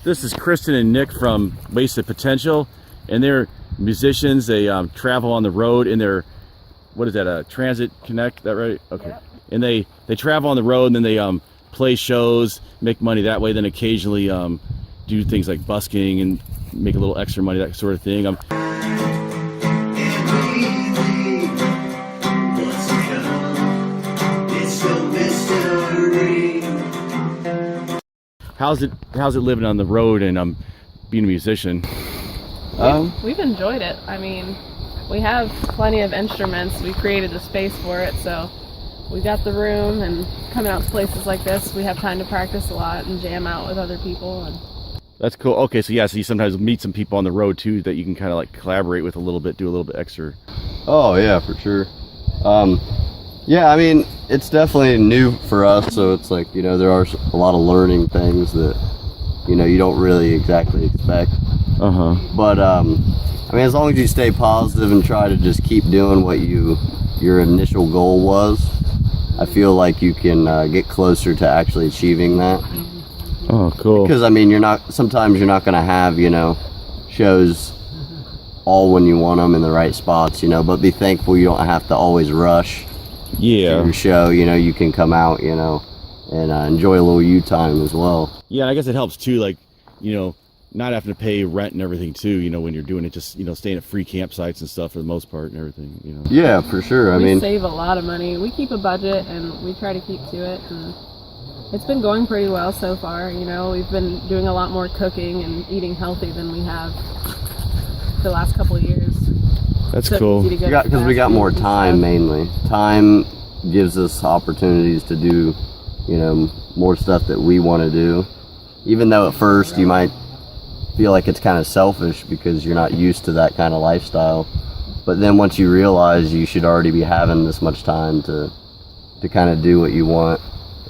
This is Kristen and Nick from Wasted Potential, and they're musicians. They travel on the road in their, what is that, a Transit Connect, that right? Okay. Yep. And they travel on the road, and then they play shows, make money that way, then occasionally do things like busking and make a little extra money, that sort of thing. How's it living on the road and being a musician? We've enjoyed it. I mean, we have plenty of instruments. We created the space for it, so we got the room, and coming out to places like this, we have time to practice a lot and jam out with other people. And that's cool. Okay, so yeah, so you sometimes meet some people on the road too that you can kind of like collaborate with a little bit, do a little bit extra. Oh yeah, for sure. Yeah, I mean, it's definitely new for us, so it's like, you know, there are a lot of learning things that, you know, you don't really exactly expect. But I mean, as long as you stay positive and try to just keep doing what your initial goal was, I feel like you can get closer to actually achieving that. Oh, cool. Because I mean, sometimes you're not going to have, you know, shows all when you want them in the right spots, you know, but be thankful you don't have to always rush. Yeah. Your show, you know, you can come out, you know, and enjoy a little you time as well. Yeah, I guess it helps too, like, you know, not having to pay rent and everything too, you know, when you're doing it, just, you know, staying at free campsites and stuff for the most part and everything, you know. Yeah, for sure. I mean, we save a lot of money. We keep a budget and we try to keep to it, and it's been going pretty well so far. You know, we've been doing a lot more cooking and eating healthy than we have the last couple of years. That's cool. Because we got more time, mainly. Time gives us opportunities to do, you know, more stuff that we want to do. Even though at first you might feel like it's kind of selfish because you're not used to that kind of lifestyle. But then once you realize you should already be having this much time to kind of do what you want,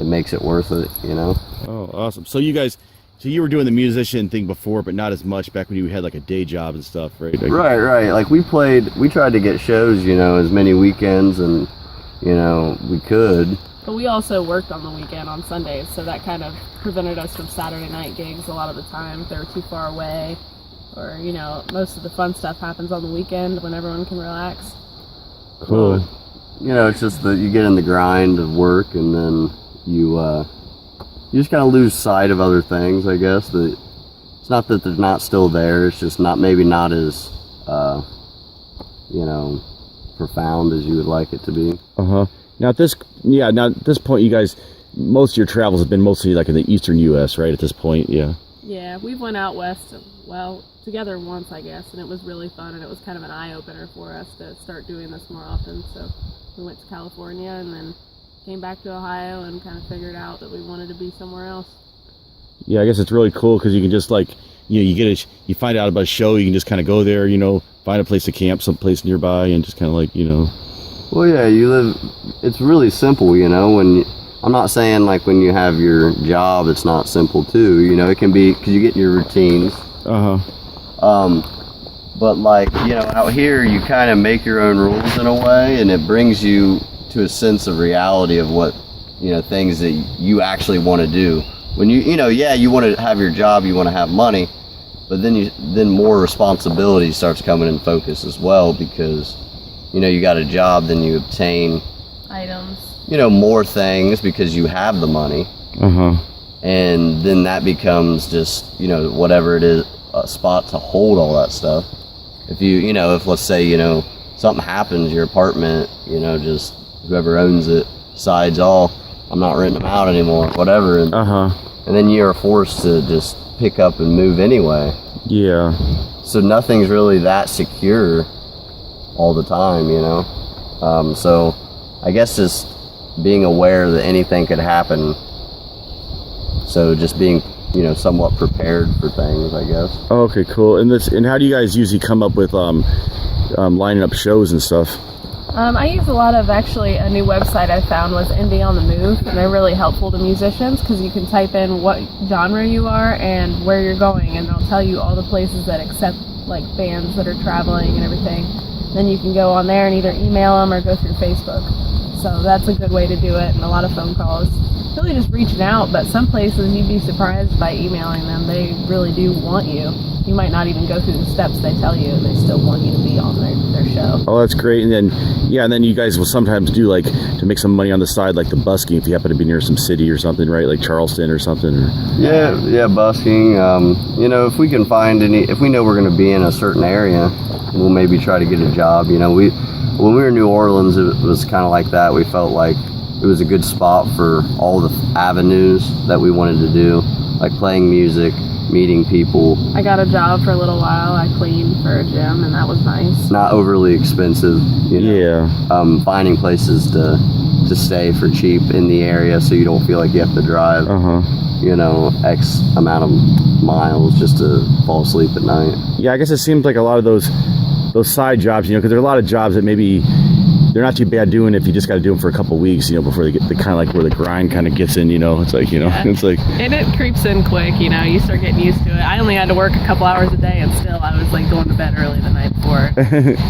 it makes it worth it, you know? Oh, awesome. So you were doing the musician thing before, but not as much back when you had like a day job and stuff, right? Right. Like we tried to get shows, you know, as many weekends and, you know, we could. But we also worked on the weekend on Sundays, so that kind of prevented us from Saturday night gigs a lot of the time if they were too far away. Or, you know, most of the fun stuff happens on the weekend when everyone can relax. Cool. You know, it's just that you get in the grind of work, and then you just kind of lose sight of other things, I guess. That it's not that they're not still there, it's just maybe not as, you know, profound as you would like it to be. Now at this point, you guys, most of your travels have been mostly like in the eastern U.S., right? At this point, yeah. Yeah, we've went out west, well, together once, I guess, and it was really fun, and it was kind of an eye-opener for us to start doing this more often. So we went to California and then came back to Ohio and kind of figured out that we wanted to be somewhere else. Yeah, I guess it's really cool because you can just like, you know, you find out about a show, you can just kind of go there, you know, find a place to camp someplace nearby and just kind of like, you know. Well, yeah, it's really simple, you know. I'm not saying like when you have your job it's not simple too, you know. It can be because you get your routines. But like, you know, out here you kind of make your own rules in a way, and it brings you to a sense of reality of what, you know, things that you actually want to do. When you know, yeah, you want to have your job, you want to have money, but then more responsibility starts coming in focus as well, because, you know, you got a job, then you obtain items, you know, more things because you have the money. And then that becomes just, you know, whatever it is, a spot to hold all that stuff. If if let's say, you know, something happens, your apartment, you know, just whoever owns it decides, oh, I'm not renting them out anymore, whatever, and then you're forced to just pick up and move anyway. Yeah. So nothing's really that secure all the time, you know. So I guess just being aware that anything could happen. So just being, you know, somewhat prepared for things, I guess. Okay, cool. And how do you guys usually come up with lining up shows and stuff? I use a lot of, actually, a new website I found was Indie on the Move, and they're really helpful to musicians because you can type in what genre you are and where you're going, and they'll tell you all the places that accept like bands that are traveling and everything. Then you can go on there and either email them or go through Facebook. So that's a good way to do it, and a lot of phone calls. Really just reaching out, but some places you'd be surprised by emailing them. They really do want you. You might not even go through the steps they tell you, and they still want you to be on their show. Oh, that's great. And then you guys will sometimes do like to make some money on the side, like the busking if you happen to be near some city or something, right? Like Charleston or something. Yeah, busking. If we can find if we know we're going to be in a certain area, we'll maybe try to get a job. When we were in New Orleans, it was kind of like that. We felt like it was a good spot for all the avenues that we wanted to do, like playing music, meeting people. I got a job for a little while. I cleaned for a gym, and that was nice. Not overly expensive. Yeah. Finding places to stay for cheap in the area, so you don't feel like you have to drive. X amount of miles just to fall asleep at night. Yeah, I guess it seems like a lot of those side jobs, because there are a lot of jobs that maybe they're not too bad doing if you just got to do them for a couple weeks, before they get the kind of like where the grind kind of gets in, it's like, it's like. And it creeps in quick, you start getting used to it. I only had to work a couple hours a day, and still I was like going to bed early the night before.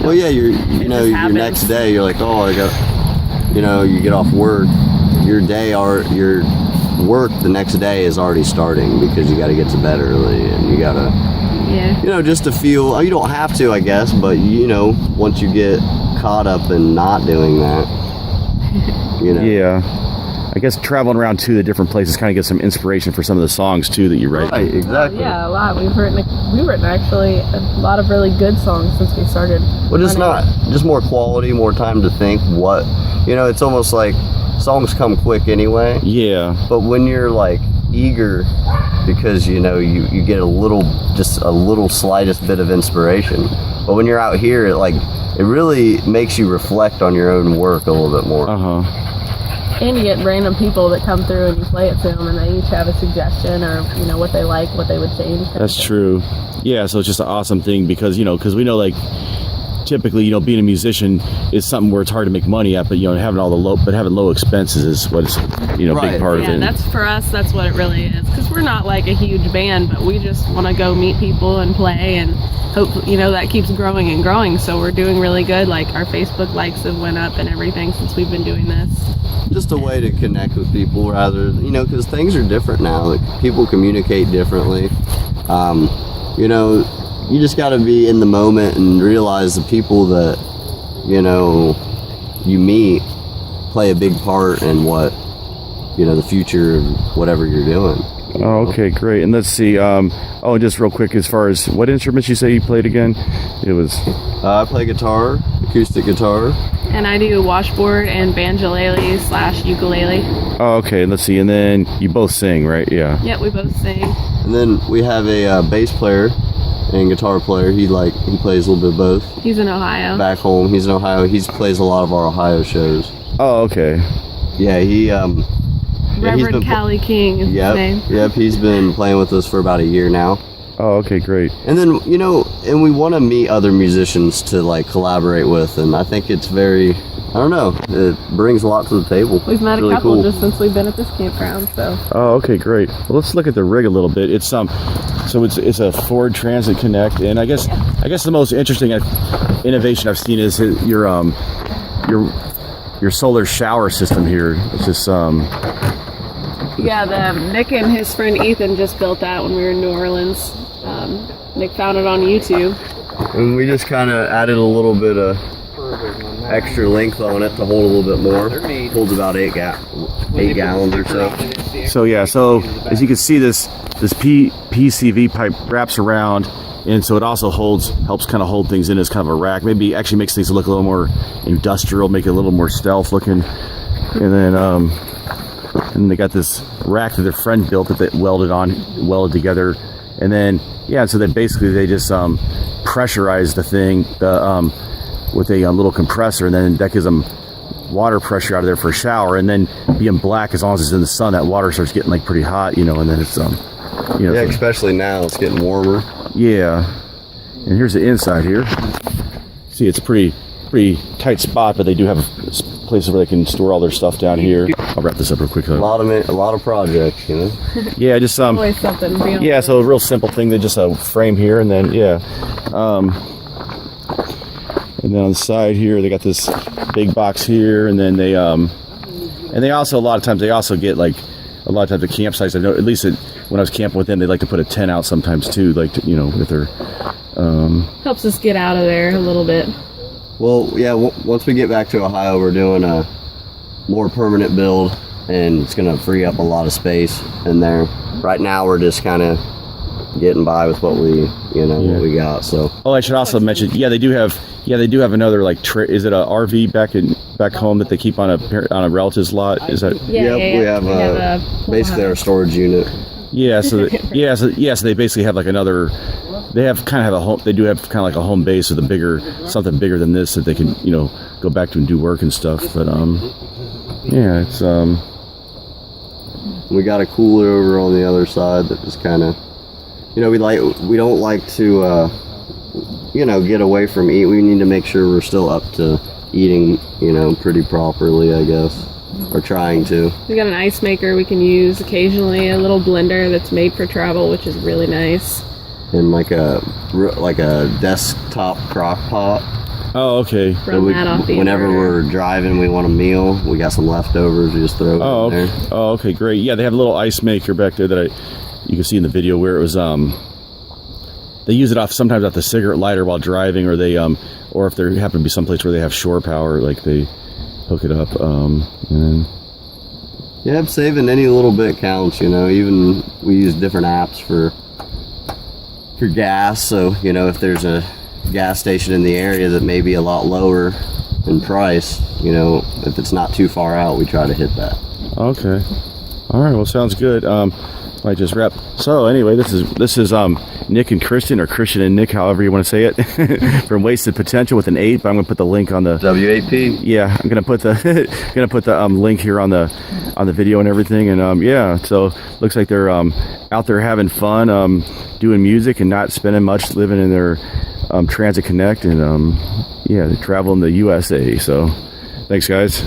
Well, yeah, your next day, you're like, oh, I got, you get off work, your work the next day is already starting because you got to get to bed early and you got to, just to feel, you don't have to, I guess, but once you get caught up in not doing that, Yeah. I guess traveling around to the different places kind of gets some inspiration for some of the songs too that you write. Right, exactly. Yeah, a lot. We've written actually a lot of really good songs since we started. Well, just more quality, more time to think what, it's almost like songs come quick anyway. Yeah. But when you're like eager because you get a little slightest bit of inspiration. But when you're out here, it really makes you reflect on your own work a little bit more. And you get random people that come through and you play it to them, and they each have a suggestion or what they like, what they would change. That's true. Yeah, so it's just an awesome thing because because we know like typically being a musician is something where it's hard to make money at, but having low expenses is what's a big part of it. Yeah, that's for us. That's what it really is, because we're not like a huge band, but we just want to go meet people and play, and hope that keeps growing and growing. So we're doing really good. Like our Facebook likes have went up and everything since we've been doing this. Just a way to connect with people, rather because things are different now. Like people communicate differently. You just got to be in the moment and realize the people that you meet play a big part in what the future of whatever you're doing. Oh, okay, great. And let's see. Just real quick, as far as what instruments you say you played again? It was. I play guitar, acoustic guitar. And I do washboard and banjolele / ukulele. Oh, okay. Let's see. And then you both sing, right? Yeah. Yep, we both sing. And then we have a bass player and guitar player. He plays a little bit of both. He's in Ohio. Back home, he's in Ohio. He plays a lot of our Ohio shows. Oh, okay. Yeah, he. Reverend Callie King is his name. Yep, he's been playing with us for about a year now. Oh, okay, great. And then, and we want to meet other musicians to collaborate with, and I think it's very, I don't know, it brings a lot to the table. We've met it's a couple cool. just since we've been at this campground, so. Oh, okay, great. Well, let's look at the rig a little bit. It's so it's a Ford Transit Connect, and I guess the most interesting innovation I've seen is your solar shower system here. It's just Yeah, Nick and his friend Ethan just built that when we were in New Orleans. Nick found it on YouTube. And we just kind of added a little bit of extra length on it to hold a little bit more. Holds about 8 gallons or so. So as you can see, this PCV pipe wraps around, and so it also helps kind of hold things in as kind of a rack. Maybe actually makes things look a little more industrial, make it a little more stealth looking. And then and they got this rack that their friend built that they welded together, and then so then basically they just pressurize the thing with a little compressor, and then that gives them water pressure out of there for a shower, and then being black, as long as it's in the sun, that water starts getting pretty hot, and then it's especially now it's getting warmer. Yeah. And here's the inside here. See, it's a pretty tight spot, but they do have places where they can store all their stuff down here. I'll wrap this up real quick. A lot of projects, Yeah, just always something. So a real simple thing. They just a frame here, and then And then on the side here, they got this big box here, and then they also a lot of times the campsites. I know at least when I was camping with them, they like to put a tent out sometimes too, like to, if they're helps us get out of there a little bit. Well, yeah. Once we get back to Ohio, we're doing a more permanent build, and it's gonna free up a lot of space in there. Right now, we're just kind of getting by with what we what we got. So. Oh, I should also mention, they do have another is it a RV back home that they keep on a relative's lot? Is that? Yeah, we have basically our storage unit. Yeah, so they basically have like another. They have kind of have a home. They do have kind of like a home base with something bigger than this that they can go back to and do work and stuff. But it's We got a cooler over on the other side that just kind of, we don't like to, get away from eat. We need to make sure we're still up to eating, pretty properly, I guess, or trying to. We got an ice maker we can use occasionally, a little blender that's made for travel, which is really nice. And like a desktop crock pot. Oh, okay. Whenever we're driving, we want a meal. We got some leftovers. We just throw it in there. Oh, okay, great. Yeah, they have a little ice maker back there that you can see in the video where it was. They use it sometimes off the cigarette lighter while driving, or they or if there happen to be someplace where they have shore power, like they hook it up. And yeah, saving any little bit counts. Even we use different apps for gas. So if there's a gas station in the area that may be a lot lower in price, if it's not too far out, we try to hit that. Okay. All right. Well, sounds good. I just wrap. So anyway, this is Nick and Christian, or Christian and Nick, however you want to say it, from Wasted Potential with an 8. But I'm gonna put the link on the W8P. Yeah, I'm gonna put the link here on the video and everything. And so looks like they're out there having fun, doing music and not spending much, living in their Transit Connect, and they're traveling the USA. So thanks, guys.